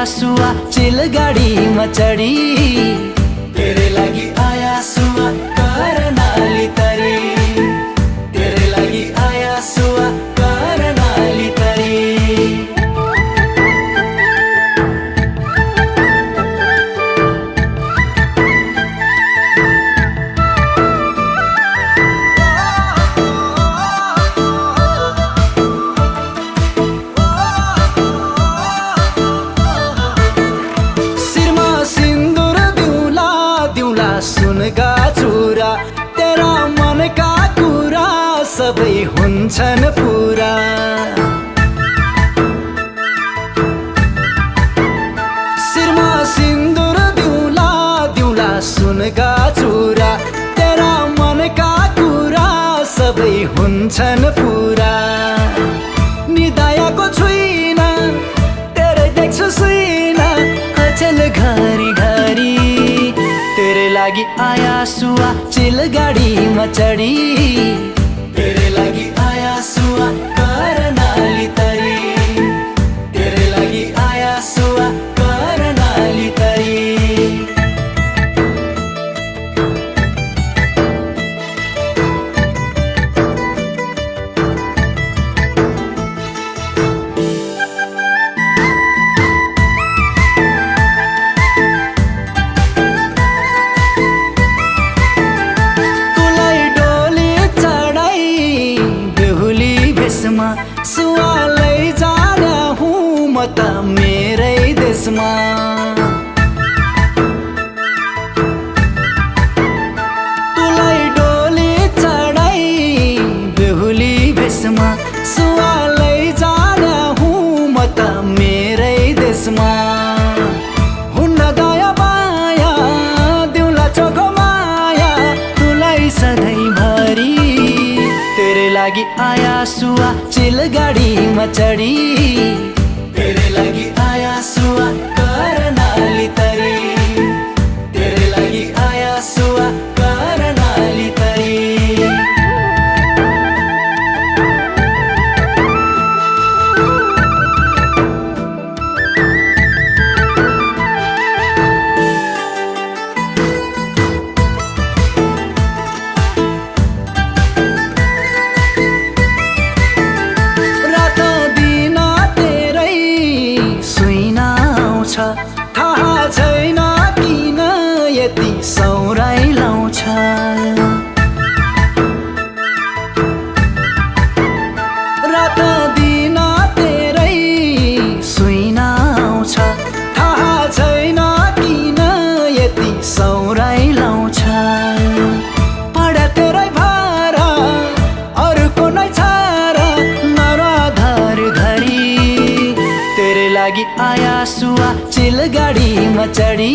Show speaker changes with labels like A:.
A: सुआ चिलगाडीमा चढी तेरे लागि आया सुआ करनाली तरी तेरे लागि आया सुआ करनाली तरी सुनका चुरा तेरा मनका कुरा सबै हुन्छन् पुरा शिरमा सिन्दुर दिउला दिउला सुनका चुरा तेरा मनका कुरा सबै हुन्छन् पुरा निदायको छुइना तेरै देख्छु सुइना अचल घरी घरी तेरे लागि आया सुआ चिलगाडीमा चढी तेरे लागि आया सुआ करनाली तरी तेरे लागि आया सुआ करनाली तरी सुआ लैजाने हुँ म त मेरै देशमा तुलाई डोली चढाई बेहुली भेषमा सुआ लैजाने हुँ म त मेरै देशमा हुन्न दया माया दिउला चोखो माया तुलाई सधैँभरि तेरे लागि आया सुआ चिलगाडीमा चढी तेरे लागि आया सुआ करनाली तरी तेरे लागि आया सुआ करनाली तरी थाहा छैन किन यति सौराइ लाउँछ रात दिन तेरै सुइना आउँछ थाहा छैन किन यति सौराइ लाउँछ पढा तेरै भार अरूको नै छार नराधर घरी तेरे लागि आया सुआ चिलगाडीमा चढी